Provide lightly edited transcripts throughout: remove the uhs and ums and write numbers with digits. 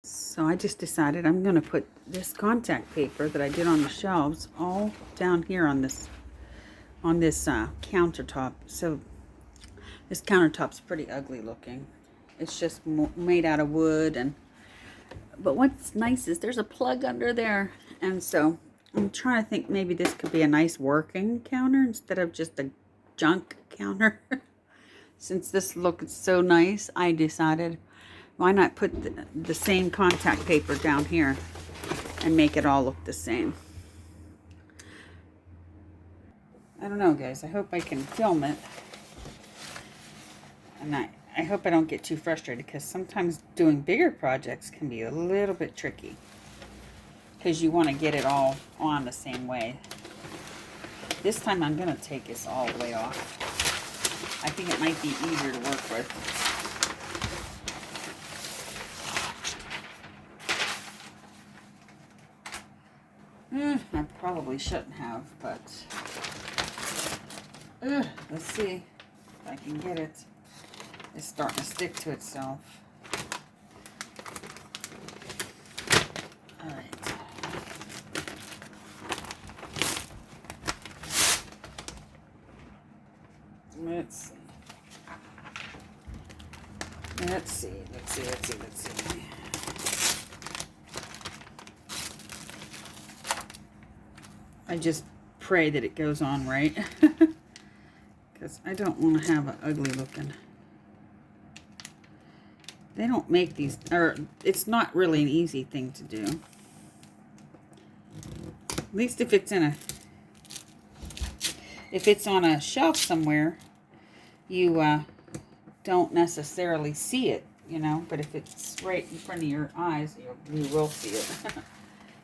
So I just decided I'm going to put this contact paper that I did on the shelves all down here on this countertop. So this countertop's pretty ugly looking. It's just made out of wood, but what's nice is there's a plug under there, and so I'm trying to think maybe this could be a nice working counter instead of just a junk counter. Since this looks so nice, I decided why not put the same contact paper down here and make it all look the same. I don't know, guys. I hope I can film it. And I hope I don't get too frustrated, because sometimes doing bigger projects can be a little bit tricky, because you want to get it all on the same way. This time I'm going to take this all the way off. I think it might be easier to work with. I probably shouldn't have, but let's see if I can get it. It's starting to stick to itself. All right. Let's see. I just pray that it goes on right, because I don't want to have an ugly looking. They don't make these, or it's not really an easy thing to do. At least if it's on a shelf somewhere, you don't necessarily see it, you know. But if it's right in front of your eyes, you will see it.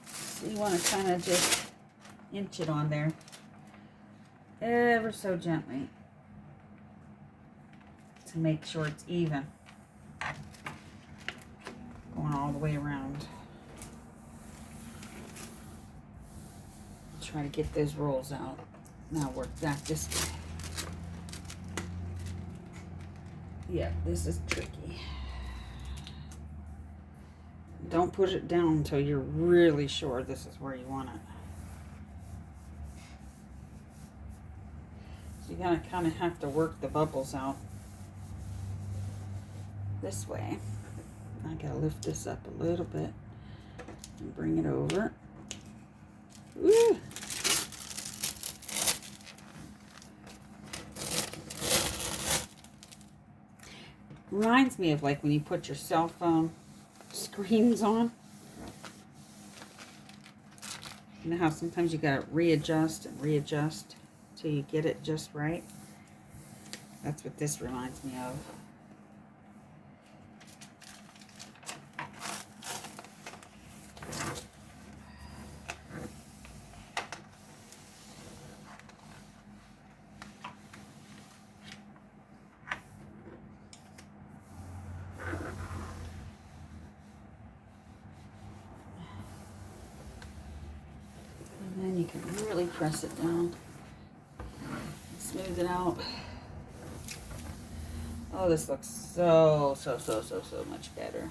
So you want to kind of just inch it on there, ever so gently, to make sure it's even, going all the way around. Try to get those rolls out. Now work that this way. Yeah, this is tricky. Don't push it down until you're really sure this is where you want it. So you're gonna kind of have to work the bubbles out this way. I gotta lift this up a little bit and bring it over. Woo! Reminds me of like when you put your cell phone screens on. You know how sometimes you gotta readjust and readjust till you get it just right? That's what this reminds me of. And then you can really press it down. Smooth it out. Oh, this looks so much better.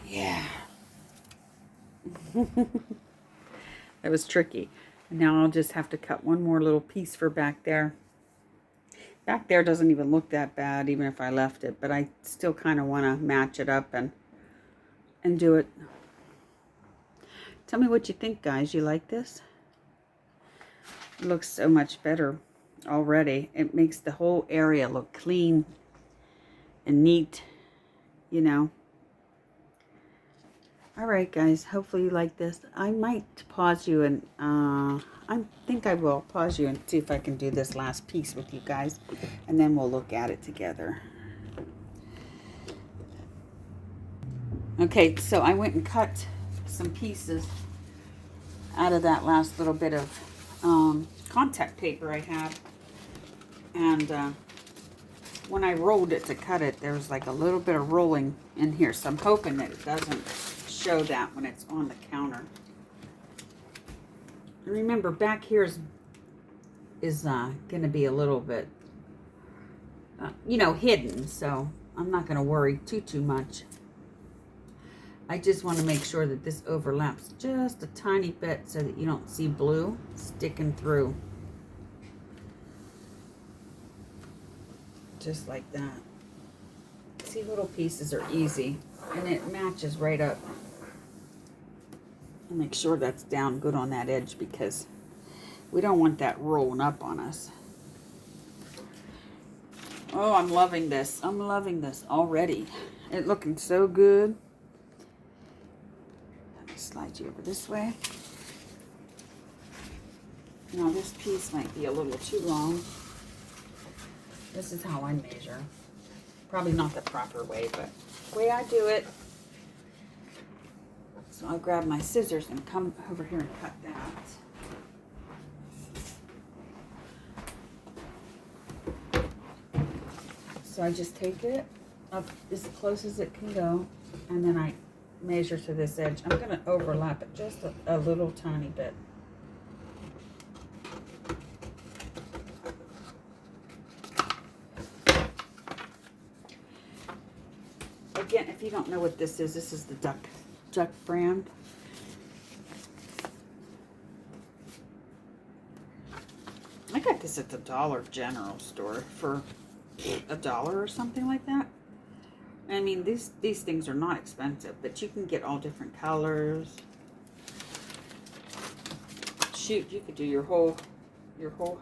Yeah. That was tricky. Now I'll just have to cut one more little piece for back there. Back there doesn't even look that bad, even if I left it, but I still kind of want to match it up and do it. Tell me what you think, guys. You like this? It looks so much better already. It makes the whole area look clean and neat, you know. All right, guys. Hopefully you like this. I might pause you and I think I will pause you and see if I can do this last piece with you guys, and then we'll look at it together. Okay, so I went and cut some pieces out of that last little bit of contact paper I had, and when I rolled it to cut it, there was like a little bit of rolling in here, so I'm hoping that it doesn't show that when it's on the counter. And remember, back here is going to be a little bit, you know, hidden, so I'm not going to worry too much. I just want to make sure that this overlaps just a tiny bit so that you don't see blue sticking through. Just like that. See, little pieces are easy, and it matches right up. And make sure that's down good on that edge because we don't want that rolling up on us. Oh, I'm loving this. I'm loving this already. It's looking so good. Let me slide you over this way. Now this piece might be a little too long. This is how I measure. Probably not the proper way, but the way I do it. So I'll grab my scissors and come over here and cut that. So I just take it up as close as it can go, and then I measure to this edge. I'm going to overlap it just a little tiny bit. Again, if you don't know what this is the Duck brand. I got this at the Dollar General store for $1 or something like that. I mean, these things are not expensive, but you can get all different colors. Shoot, you could do your whole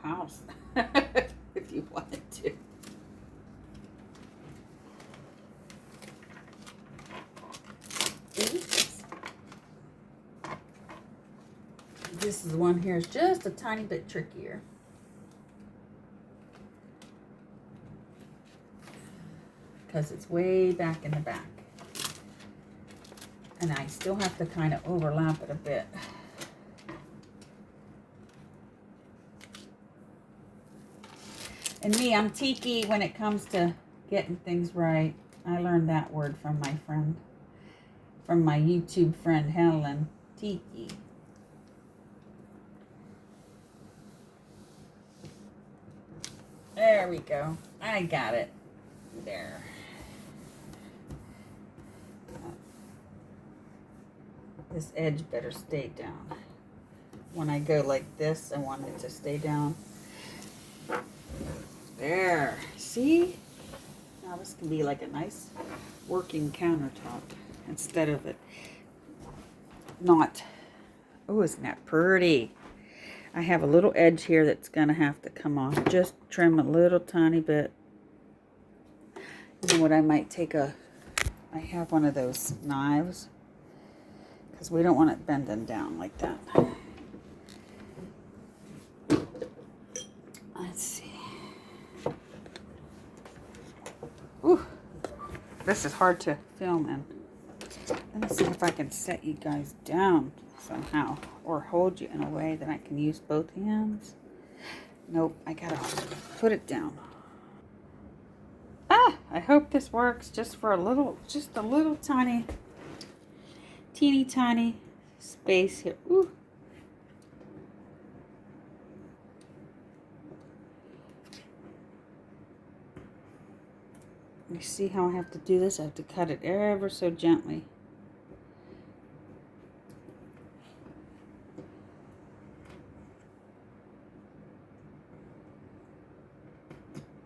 house if you wanted to. This is one here is just a tiny bit trickier. Because it's way back in the back. And I still have to kind of overlap it a bit. And me, I'm tiki when it comes to getting things right. I learned that word from my friend, from my YouTube friend Helen. Tiki. There we go. I got it. There. This edge better stay down. When I go like this, I want it to stay down. There. See? Now this can be like a nice working countertop instead of it not. Oh, isn't that pretty? I have a little edge here that's going to have to come off. Just trim a little tiny bit. You know what, I might take I have one of those knives because we don't want it bending down like that. Let's see. Ooh, this is hard to film in. Let me see if I can set you guys down somehow or hold you in a way that I can use both hands. Nope, I gotta put it down. I hope this works just for a little tiny, teeny tiny space here. Ooh. You see how I have to do this? I have to cut it ever so gently.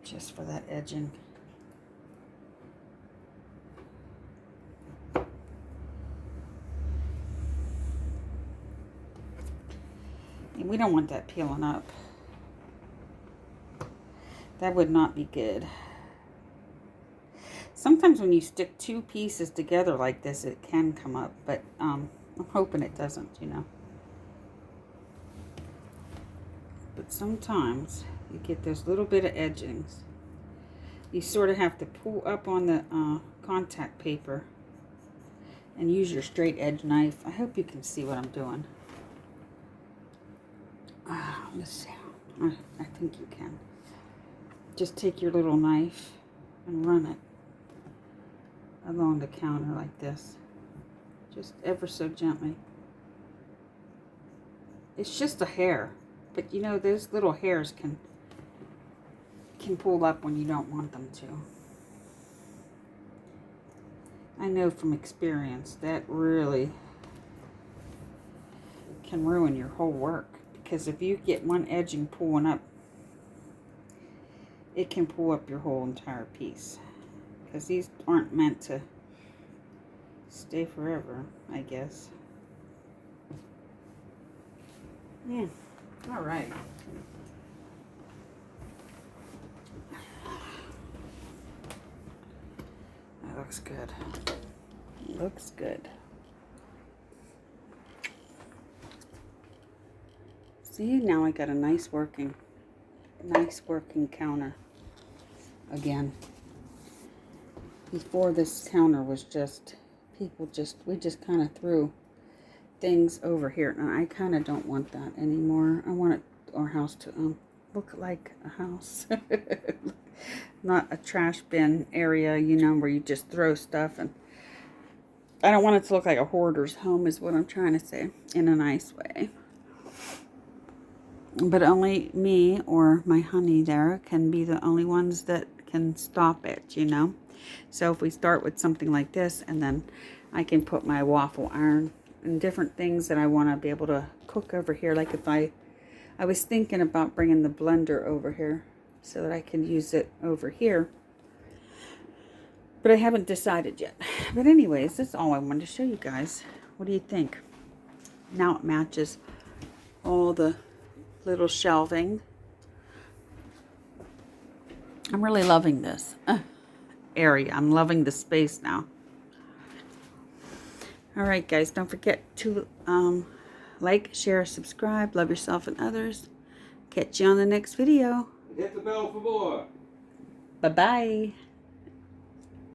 Just for that edging. And we don't want that peeling up. That would not be good. Sometimes when you stick two pieces together like this, it can come up, but I'm hoping it doesn't, you know. But sometimes you get those little bit of edgings. You sort of have to pull up on the contact paper and use your straight edge knife. I hope you can see what I'm doing. Let's see. I think you can. Just take your little knife and run it along the counter like this. Just ever so gently. It's just a hair, but you know those little hairs can pull up when you don't want them to. I know from experience that really can ruin your whole work. Because if you get one edging pulling up, it can pull up your whole entire piece. Because these aren't meant to stay forever, I guess. Yeah, all right. That looks good. Looks good. See, now I got a nice working counter again. Before, this counter was just, we just kind of threw things over here. And I kind of don't want that anymore. I want our house to look like a house. Not a trash bin area, you know, where you just throw stuff. And I don't want it to look like a hoarder's home is what I'm trying to say, in a nice way. But only me or my honey there can be the only ones that can stop it, you know. So if we start with something like this, and then I can put my waffle iron and different things that I want to be able to cook over here. Like if I was thinking about bringing the blender over here so that I can use it over here. But I haven't decided yet. But anyways, that's all I wanted to show you guys. What do you think? Now it matches all the little shelving. I'm really loving this area. I'm loving the space now. All right, guys, don't forget to like, share, subscribe, love yourself and others. Catch you on the next video. Hit the bell for more. Bye-bye.